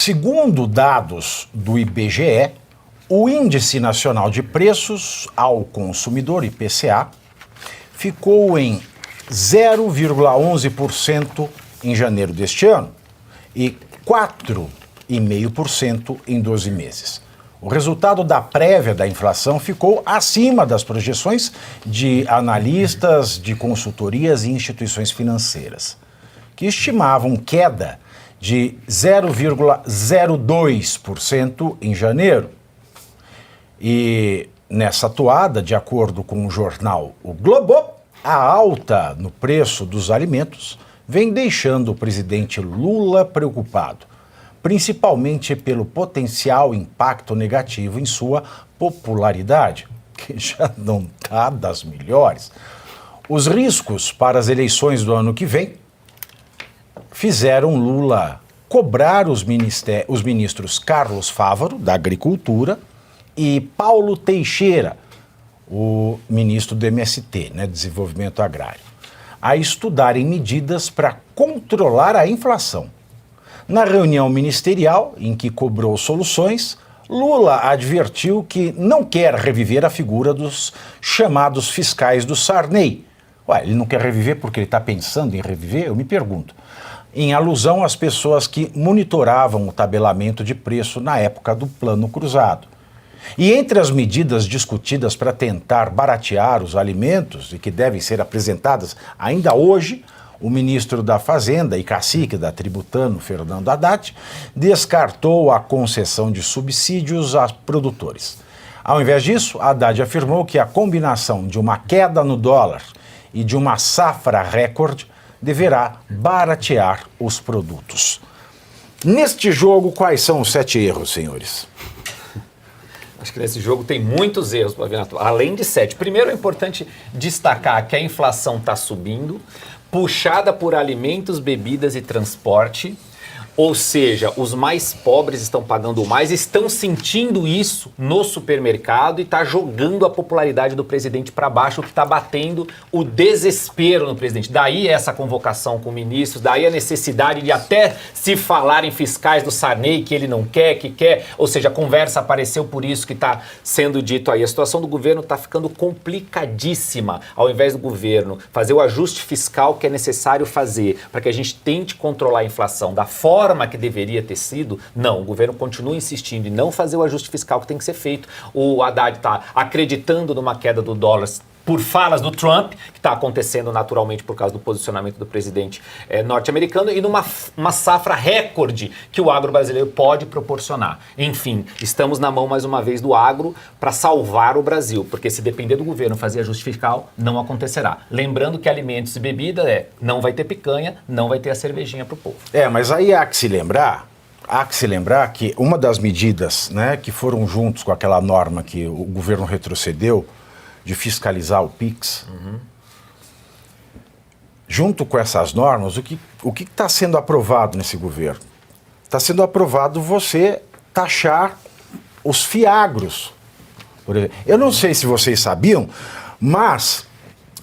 Segundo dados do IBGE, o Índice Nacional de Preços ao Consumidor, IPCA, ficou em 0,11% em janeiro deste ano e 4,5% em 12 meses. O resultado da prévia da inflação ficou acima das projeções de analistas, de consultorias e instituições financeiras, que estimavam queda de 0,02% em janeiro. E nessa toada, de acordo com o jornal O Globo, a alta no preço dos alimentos vem deixando o presidente Lula preocupado, principalmente pelo potencial impacto negativo em sua popularidade, que já não está das melhores. Os riscos para as eleições do ano que vem fizeram Lula cobrar os ministros Carlos Fávaro, da Agricultura, e Paulo Teixeira, o ministro do MST, Desenvolvimento Agrário, a estudarem medidas para controlar a inflação. Na reunião ministerial, em que cobrou soluções, Lula advertiu que não quer reviver a figura dos chamados fiscais do Sarney. Ué, ele não quer reviver porque ele está pensando em reviver? Eu me pergunto. Em alusão às pessoas que monitoravam o tabelamento de preço na época do Plano Cruzado. E entre as medidas discutidas para tentar baratear os alimentos e que devem ser apresentadas ainda hoje, o ministro da Fazenda e cacique da Tributano, Fernando Haddad, descartou a concessão de subsídios a produtores. Ao invés disso, Haddad afirmou que a combinação de uma queda no dólar e de uma safra recorde deverá baratear os produtos. Neste jogo, quais são os 7 erros, senhores? Acho que nesse jogo tem muitos erros, Pavinato, além de 7. Primeiro é importante destacar que a inflação está subindo, puxada por alimentos, bebidas e transporte. Ou seja, os mais pobres estão pagando mais, estão sentindo isso no supermercado e está jogando a popularidade do presidente para baixo, o que está batendo o desespero no presidente. Daí essa convocação com ministros, daí a necessidade de até se falar em fiscais do Sarney, que ele não quer, que quer. Ou seja, a conversa apareceu por isso que está sendo dito aí. A situação do governo está ficando complicadíssima. Ao invés do governo fazer o ajuste fiscal que é necessário fazer para que a gente tente controlar a inflação da forma que deveria ter sido, não, o governo continua insistindo em não fazer o ajuste fiscal que tem que ser feito. O Haddad está acreditando numa queda do dólar por falas do Trump, que está acontecendo naturalmente por causa do posicionamento do presidente norte-americano, e numa safra recorde que o agro brasileiro pode proporcionar. Enfim, estamos na mão mais uma vez do agro para salvar o Brasil, porque se depender do governo fazer ajuste fiscal, não acontecerá. Lembrando que alimentos e bebida não vai ter picanha, não vai ter a cervejinha para o povo. Mas aí há que se lembrar que uma das medidas, que foram juntos com aquela norma que o governo retrocedeu, de fiscalizar o PIX, junto com essas normas, o que está sendo aprovado nesse governo? Está sendo aprovado você taxar os fiagros. Por exemplo. Eu não sei se vocês sabiam, mas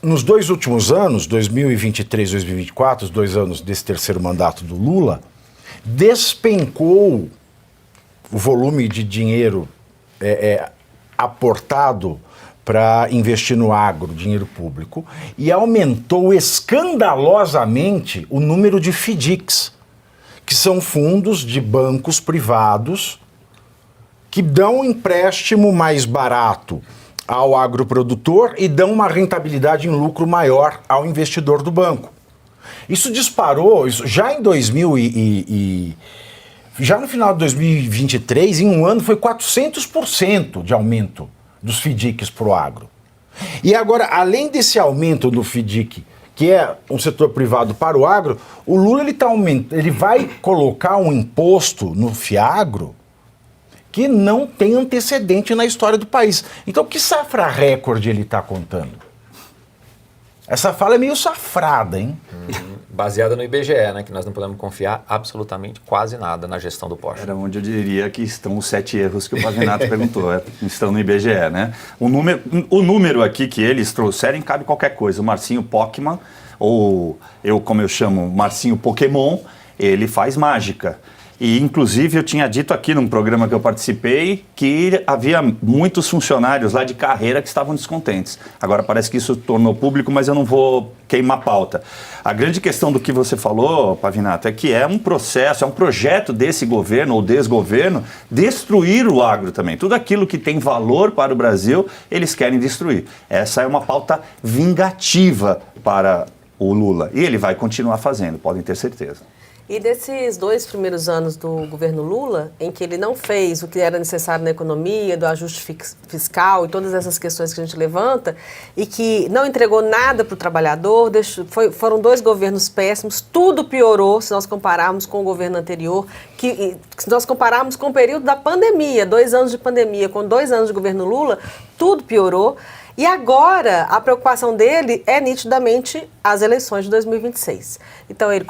nos 2 últimos anos, 2023 e 2024, os 2 anos desse terceiro mandato do Lula, despencou o volume de dinheiro aportado para investir no agro, dinheiro público, e aumentou escandalosamente o número de FDICs, que são fundos de bancos privados que dão um empréstimo mais barato ao agroprodutor e dão uma rentabilidade em lucro maior ao investidor do banco. Isso disparou, já em já no final de 2023, em um ano, foi 400% de aumento dos FDICs para o agro. E agora, além desse aumento do FDIC, que é um setor privado para o agro, o Lula ele vai colocar um imposto no fiagro que não tem antecedente na história do país. Então, que safra recorde ele está contando? Essa fala é meio safrada, hein? Baseada no IBGE, que nós não podemos confiar absolutamente quase nada na gestão do Porsche. Era onde eu diria que estão os 7 erros que o Pavinato perguntou, estão no IBGE, O número aqui que eles trouxerem cabe qualquer coisa. O Marcinho Pokémon, ou como eu chamo, Marcinho Pokémon, ele faz mágica. E, inclusive, eu tinha dito aqui num programa que eu participei que havia muitos funcionários lá de carreira que estavam descontentes. Agora parece que isso tornou público, mas eu não vou queimar pauta. A grande questão do que você falou, Pavinato, é que é um processo, é um projeto desse governo ou desgoverno destruir o agro também. Tudo aquilo que tem valor para o Brasil, eles querem destruir. Essa é uma pauta vingativa para o Lula. E ele vai continuar fazendo, podem ter certeza. E desses 2 primeiros anos do governo Lula, em que ele não fez o que era necessário na economia, do ajuste fiscal e todas essas questões que a gente levanta, e que não entregou nada para o trabalhador, foram 2 governos péssimos, tudo piorou se nós compararmos com o governo anterior, se nós compararmos com o período da pandemia, 2 anos de pandemia, com 2 anos de governo Lula, tudo piorou. E agora, a preocupação dele é nitidamente as eleições de 2026. Então, ele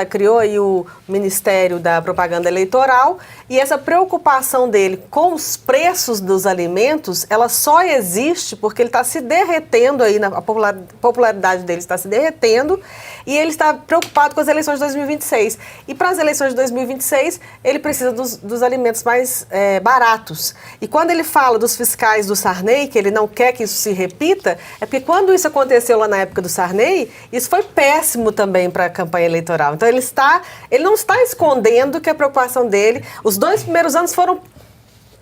criou aí o Ministério da Propaganda Eleitoral, e essa preocupação dele com os preços dos alimentos, ela só existe porque ele está se derretendo aí, a popularidade dele está se derretendo, e ele está preocupado com as eleições de 2026. E para as eleições de 2026, ele precisa dos alimentos mais baratos. E quando ele fala dos fiscais do Sarney, que ele não quer que isso se repita, é porque quando isso aconteceu lá na época do Sarney, isso foi péssimo também para a campanha eleitoral. Então ele não está escondendo que a preocupação dele, os 2 primeiros anos foram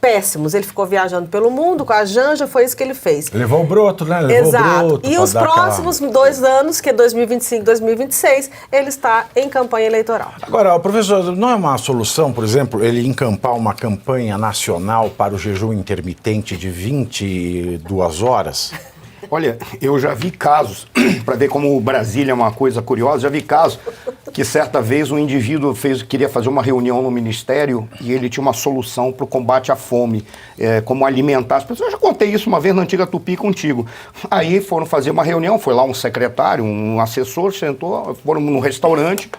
péssimos. Ele ficou viajando pelo mundo com a Janja, foi isso que ele fez. Levou o broto, né? Levou Exato. O broto. E os próximos 2 anos, que é 2025 e 2026, ele está em campanha eleitoral. Agora, professor, não é uma solução, por exemplo, ele encampar uma campanha nacional para o jejum intermitente de 22 horas? Olha, eu já vi casos, para ver como Brasília é uma coisa curiosa, já vi casos que certa vez um indivíduo queria fazer uma reunião no ministério e ele tinha uma solução para o combate à fome, como alimentar as pessoas. Eu já contei isso uma vez na antiga Tupi contigo. Aí foram fazer uma reunião, foi lá um secretário, um assessor, sentou, foram num restaurante,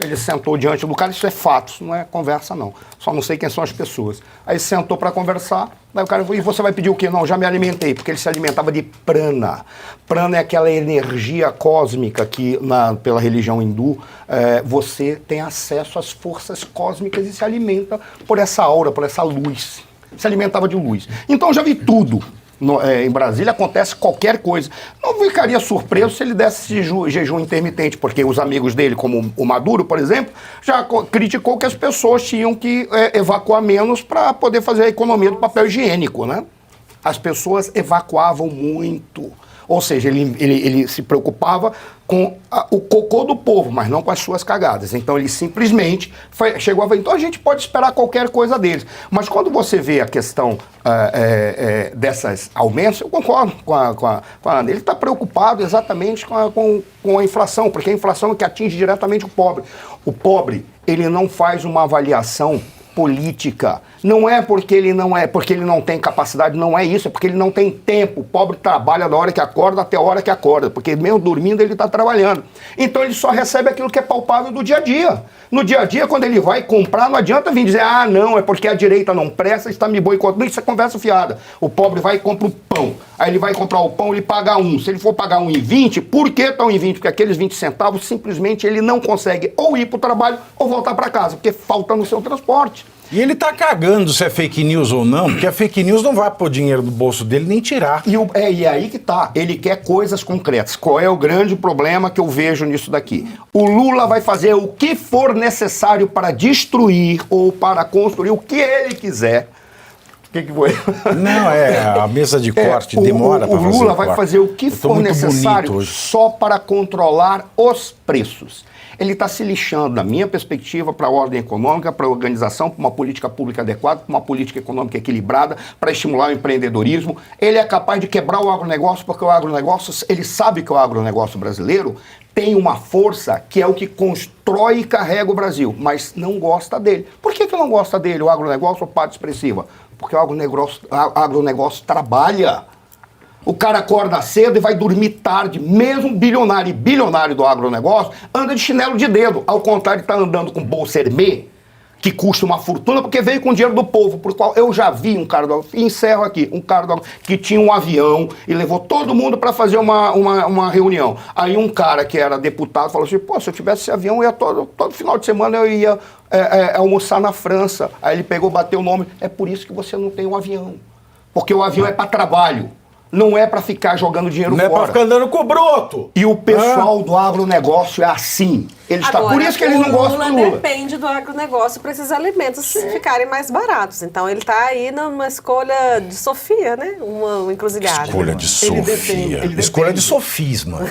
ele sentou diante do cara, isso é fato, isso não é conversa não, só não sei quem são as pessoas. Aí sentou para conversar, daí o cara falou, e você vai pedir o quê? Não, já me alimentei, porque ele se alimentava de prana. Prana é aquela energia cósmica que, pela religião hindu, você tem acesso às forças cósmicas e se alimenta por essa aura, por essa luz. Se alimentava de luz. Então eu já vi tudo. Em Brasília acontece qualquer coisa. Não ficaria surpreso se ele desse jejum intermitente, porque os amigos dele, como o Maduro, por exemplo, já criticou que as pessoas tinham que evacuar menos para poder fazer a economia do papel higiênico, né? As pessoas evacuavam muito. Ou seja, ele se preocupava com o cocô do povo, mas não com as suas cagadas. Então ele simplesmente chegou a ver. Então a gente pode esperar qualquer coisa deles. Mas quando você vê a questão dessas aumentos, eu concordo com a Ana. Ele está preocupado exatamente com a inflação, porque a inflação é que atinge diretamente o pobre. O pobre, ele não faz uma avaliação política. Não é porque ele não tem capacidade, não é isso, é porque ele não tem tempo. O pobre trabalha da hora que acorda até a hora que acorda, porque mesmo dormindo ele está trabalhando. Então ele só recebe aquilo que é palpável do dia a dia. No dia a dia, quando ele vai comprar, não adianta vir dizer, não, é porque a direita não presta, está me boicotando. Isso é conversa fiada. O pobre vai e compra o pão. Aí ele vai comprar o pão, ele paga 1. Se ele for pagar 1,20, por que está 1,20? Porque aqueles 20 centavos, simplesmente ele não consegue ou ir para o trabalho ou voltar para casa, porque falta no seu transporte. E ele tá cagando se é fake news ou não, porque a fake news não vai pôr dinheiro do bolso dele nem tirar. E aí que tá, ele quer coisas concretas. Qual é o grande problema que eu vejo nisso daqui? O Lula vai fazer o que for necessário para destruir ou para construir o que ele quiser. O que foi? Não, a mesa de corte demora para fazer. O Lula vai fazer o que for necessário só para controlar os preços. Ele está se lixando, na minha perspectiva, para a ordem econômica, para a organização, para uma política pública adequada, para uma política econômica equilibrada, para estimular o empreendedorismo. Ele é capaz de quebrar o agronegócio, porque o agronegócio, ele sabe que o agronegócio brasileiro tem uma força que é o que constrói e carrega o Brasil, mas não gosta dele. Por que não gosta dele, o agronegócio ou parte expressiva? Porque o agronegócio trabalha. O cara acorda cedo e vai dormir tarde. Mesmo bilionário e bilionário do agronegócio anda de chinelo de dedo. Ao contrário, está andando com bolsa Hermès, que custa uma fortuna, porque veio com dinheiro do povo, por qual eu já vi um cara do e encerro aqui, um cara que tinha um avião e levou todo mundo para fazer uma reunião. Aí um cara que era deputado falou assim, pô, se eu tivesse esse avião, eu ia todo final de semana eu ia almoçar na França. Aí ele pegou, bateu o nome, é por isso que você não tem um avião. Porque o avião é para trabalho. Não é para ficar jogando dinheiro Não fora. é para ficar andando com o broto. E o pessoal do agronegócio é assim. Agora, por isso que eles não gostam do Lula. Depende do agronegócio para esses alimentos ficarem mais baratos. Então ele está aí numa escolha de Sofia, né? Uma encruzilhada. Escolha de Ele Sofia. defende. Escolha de sofisma.